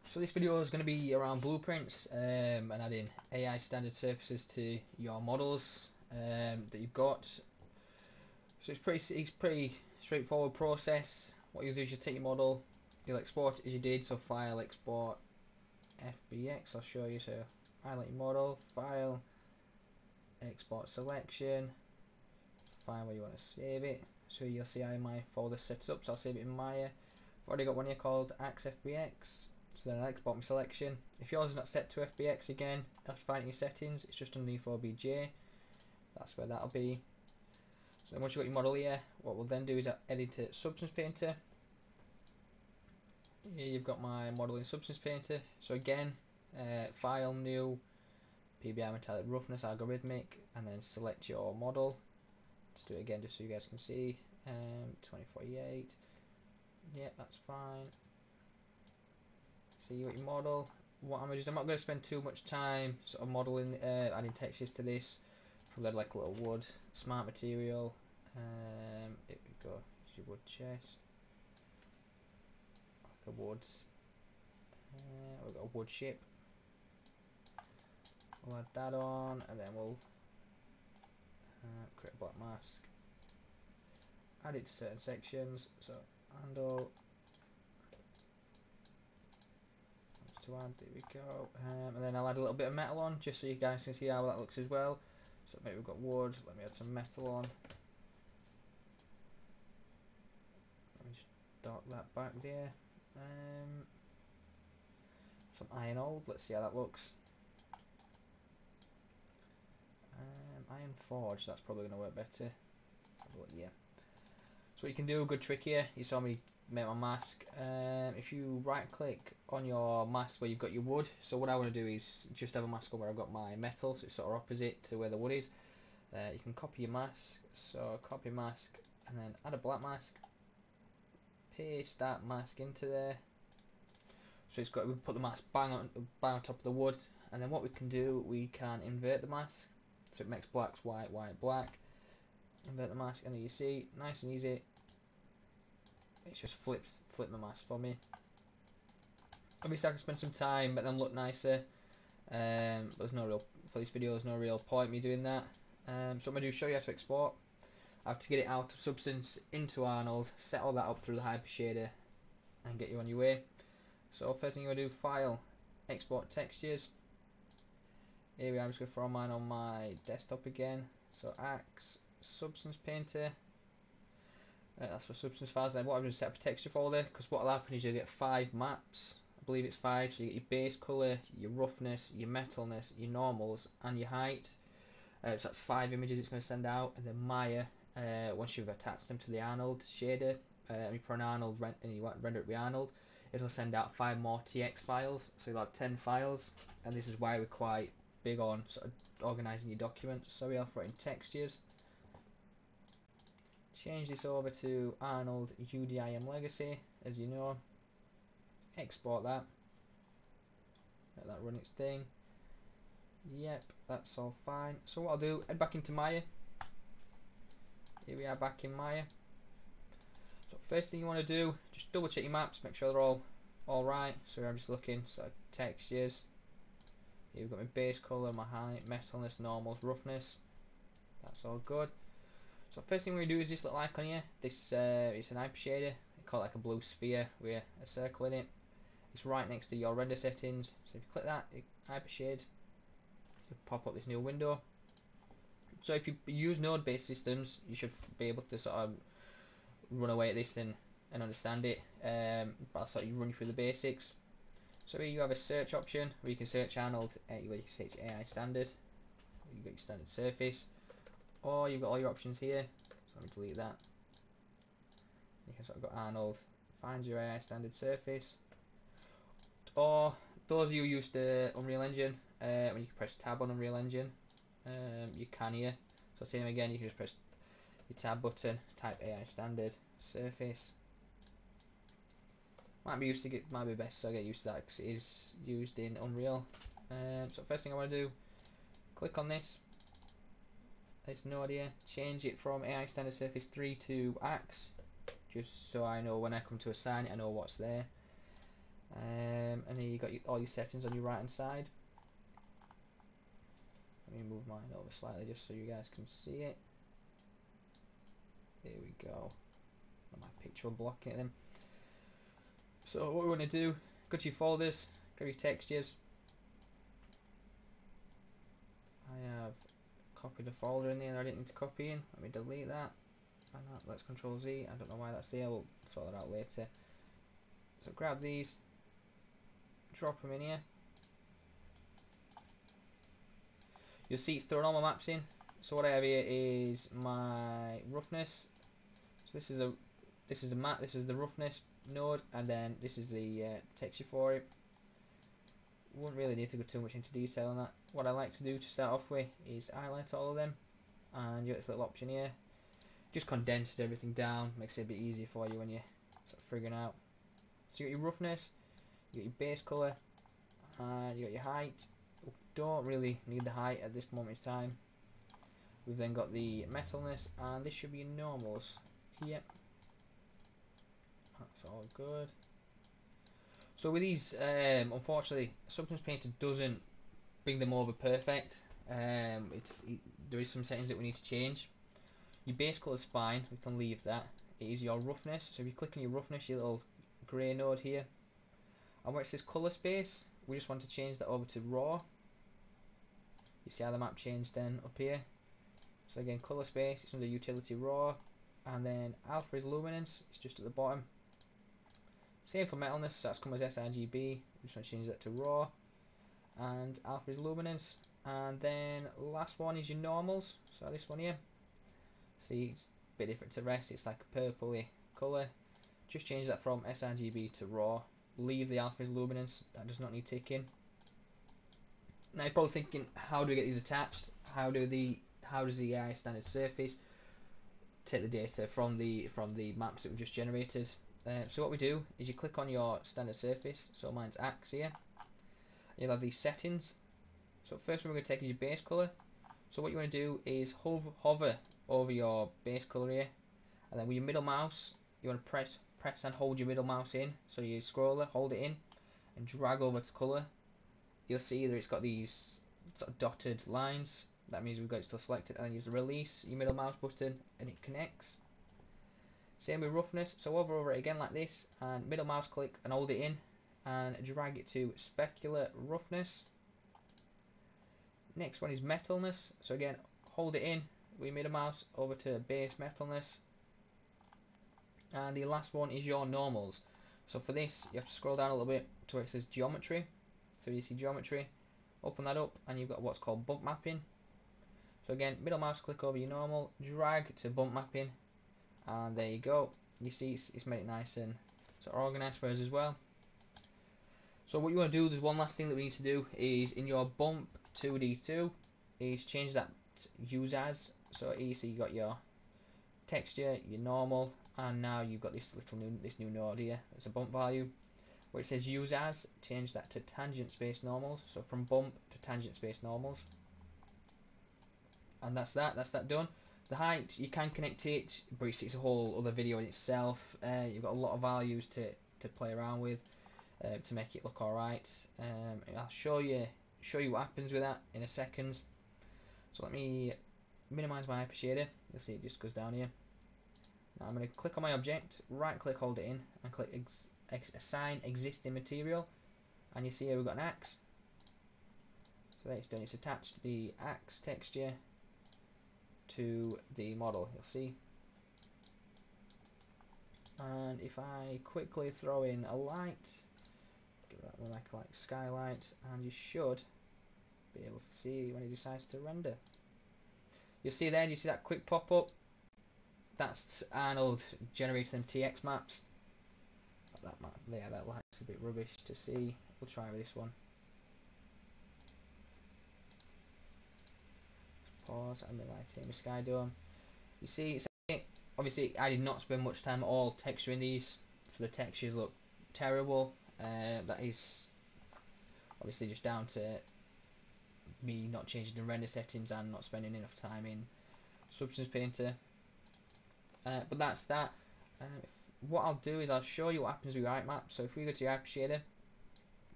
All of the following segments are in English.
So this video is going to be around blueprints and adding AI standard surfaces to your models that you've got. So it's pretty straightforward process. What you'll do is you take your model, you'll export it as you did. So file, export, FBX. I'll show you. So highlight your model, file, export selection, find where you want to save it. So you'll see how my folder set up. So I'll save it in Maya. I've already got one here called Axe FBX. So then I'll export my selection. If yours is not set to FBX again, you'll have to find it in your settings. It's just underneath OBJ. That's where that'll be. So then once you've got your model here, what we'll then do is edit it Substance Painter. Here you've got my model in Substance Painter. So again, File, New, PBI Metallic Roughness, Algorithmic, and then select your model. Let's do it again just so you guys can see. 2048. Yep, that's fine. See your model. What I'm going to do, I'm not going to spend too much time sort of modeling, adding textures to this. Probably like a little wood, smart material. Here we go. Here's your wood chest. Like a wood. We've got a wood ship. We'll add that on, and then we'll create a black mask. Add it to certain sections. So handle. To add, there we go, and then I'll add a little bit of metal on just so you guys can see how that looks as well. So maybe we've got wood, let me add some metal on. Let me just dark that back there. Some iron old, let's see how that looks. Iron forge, that's probably going to work better. Yeah. So what you can do, a good trick here, you saw me make my mask. If you right click on your mask where you've got your wood, so what I want to do is just have a mask on where I've got my metal, so it's sort of opposite to where the wood is. You can copy your mask, so copy mask and then add a black mask, paste that mask into there. So it's got, we put the mask bang on top of the wood, and then what we can do, we can invert the mask so it makes blacks white, white, black. Invert the mask, and then you see, nice and easy. It's just flip the mask for me. Obviously I can spend some time, make them look nicer. But there's no real, for this video, there's no real point me doing that. So what I'm gonna do is show you how to export. I have to get it out of Substance into Arnold, set all that up through the HyperShader, and get you on your way. So first thing you want to do, File, Export Textures. Here we are. I'm just gonna throw mine on my desktop again. So Axe, Substance Painter. That's for substance files. Then what I'm going to set up a texture folder, because what will happen is you'll get 5 maps. I believe it's 5. So you get your base color, your roughness, your metalness, your normals, and your height. So that's 5 images it's going to send out. And then Maya, once you've attached them to the Arnold shader, and you put an Arnold and you render it with Arnold, it'll send out 5 more TX files. So you'll have 10 files. And this is why we're quite big on sort of organising your documents. So we'll throw in textures. Change this over to Arnold UDIM Legacy, as you know. Export that. Let that run its thing. Yep, that's all fine. So what I'll do, head back into Maya. Here we are back in Maya. So first thing you want to do, just double check your maps, make sure they're all right. So I'm just looking, so textures. Here we've got my base color, my height, metalness, normals, roughness. That's all good. So first thing we're going to do is this little icon here. This it's an HyperShader. I call it like a blue sphere with a circle in it. It's right next to your render settings. So if you click that, HyperShade, it'll pop up this new window. So if you use node-based systems, you should be able to sort of run away at this and understand it. But I'll sort of run you through the basics. So here you have a search option where you can search Arnold, where you can search AI standard. You've got your standard surface. Or you've got all your options here, so let me delete that. You can sort of go Arnold, find your AI standard surface. Or those of you who use the Unreal Engine, when you can press tab on Unreal Engine, you can here. So same again, you can just press your tab button, type AI standard surface. Might be best so I get used to that because it is used in Unreal. So first thing I want to do, click on this node here, change it from AI standard surface 3 to Axe, just so I know when I come to assign it I know what's there. And here you you've got all your settings on your right hand side. Let me move mine over slightly just so you guys can see it. There we go. My picture will block it then. So what we want to do, go to your folders, go to your textures. I have copied a folder in there that I didn't need to copy in. Let me delete that. And let's Control Z. I don't know why that's there. We'll sort that out later. So grab these, drop them in here. You'll see it's throwing all my maps in. So what I have here is my roughness. So this is the map. This is the roughness node, and then this is the texture for it. Wouldn't really need to go too much into detail on that. What I like to do to start off with is highlight all of them, and you get this little option here. Just condenses everything down, makes it a bit easier for you when you're sort of figuring out. So you got your roughness, you got your base colour, and you got your height. Don't really need the height at this moment in time. We've then got the metalness, and this should be your normals here. That's all good. So with these, unfortunately, Substance Painter doesn't bring them over perfect. There is some settings that we need to change. Your base colour is fine, we can leave that. It is your roughness, so if you click on your roughness, your little grey node here, and where it says colour space, we just want to change that over to raw. You see how the map changed then up here. So again, colour space, it's under utility raw, and then alpha is luminance, it's just at the bottom. Same for metalness, so that's come as sRGB, we just want to change that to raw, and alpha is luminance, and then last one is your normals, so this one here. See, it's a bit different to the rest, it's like a purpley colour. Just change that from sRGB to raw. Leave the alpha is luminance, that does not need ticking. Now you're probably thinking, how do we get these attached? How does the AI standard surface take the data from the maps that we've just generated? So what we do is you click on your standard surface, so mine's axe here. You'll have these settings. So first one we're going to take is your base colour. So what you want to do is hover over your base colour here, and then with your middle mouse you want to press and hold your middle mouse in, so you scroller, hold it in and drag over to colour. You'll see that it's got these sort of dotted lines, that means we've got it still selected, and then you just release your middle mouse button and it connects. Same with roughness, so hover over it again like this and middle mouse click and hold it in and drag it to specular roughness. Next one is metalness, so again hold it in with your middle mouse over to base metalness. And the last one is your normals. So for this you have to scroll down a little bit to where it says geometry. So you see geometry, open that up and you've got what's called bump mapping. So again, middle mouse click over your normal, drag to bump mapping, and there you go. You see it's made it nice and sort of organised for us as well. So what you want to do, there's one last thing that we need to do, is in your bump 2D2 is change that to use as. So you see you got your texture, your normal, and now you've got this new node here. There's a bump value where it says use as. Change that to tangent space normals. So from bump to tangent space normals, and that's that done. The height, you can connect it, but it's a whole other video in itself. You've got a lot of values to play around with to make it look alright. I'll show you what happens with that in a second. So let me minimize my HyperShader. You'll see it just goes down here. Now I'm going to click on my object, right click, hold it in, and click assign existing material, and you see here we've got an axe. So there it's done, it's attached the axe texture to the model, you'll see. And if I quickly throw in a light, give that one like skylight, and you should be able to see when it decides to render. You'll see there, do you see that quick pop up? That's Arnold generating them TX maps. That map, yeah, that light's a bit rubbish to see. We'll try with this one. Pause, and then light in the sky dome. You see, obviously I did not spend much time at all texturing these, so the textures look terrible. That is obviously just down to me not changing the render settings and not spending enough time in Substance Painter. But that's that. What I'll do is I'll show you what happens with your height map. So if we go to your HyperShader,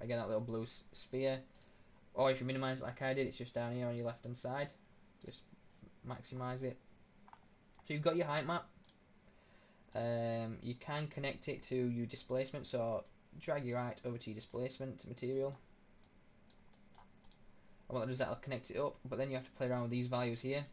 again, that little blue sphere. Or if you minimize it like I did, it's just down here on your left hand side. Just maximize it. So you've got your height map. You can connect it to your displacement, so drag your height over to your displacement material. And what that does, that'll connect it up, but then you have to play around with these values here,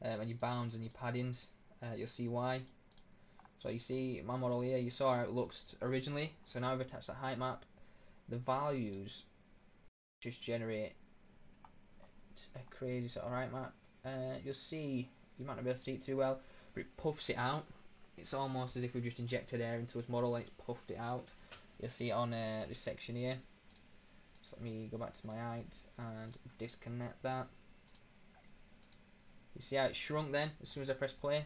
and your bounds and your paddings. You'll see why. So you see my model here, you saw how it looks originally, so now I've attached that height map. The values just generate a crazy sort of height map. You'll see, you might not be able to see it too well, but it puffs it out. It's almost as if we just injected air into its model and it's puffed it out. You'll see it on this section here. So let me go back to my height and disconnect that. You see how it shrunk then as soon as I press play?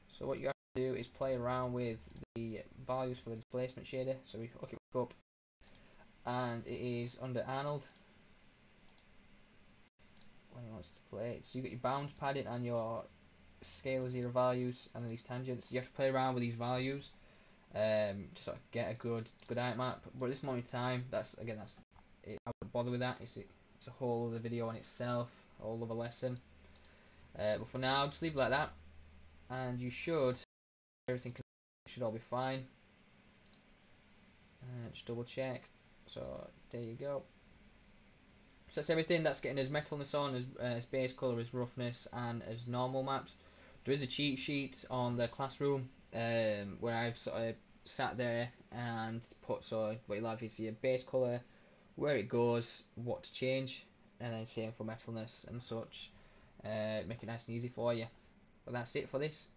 So what you have to do is play around with the values for the displacement shader. So we hook it up, and it is under Arnold when he wants to play it. So you got your bounds padding and your scale 0 values and then these tangents. You have to play around with these values to sort of get a good height map. But at this moment in time, that's it. I wouldn't bother with that. It's a whole other video on itself, a whole other lesson. But for now, just leave it like that, and you should everything should all be fine. Just double check. So there you go. So that's everything. That's getting as metalness on, as base color, as roughness, and as normal maps. There is a cheat sheet on the classroom where I've sort of sat there and put, so what you'll have is your base color, where it goes, what to change, and then same for metalness and such. Make it nice and easy for you. But that's it for this.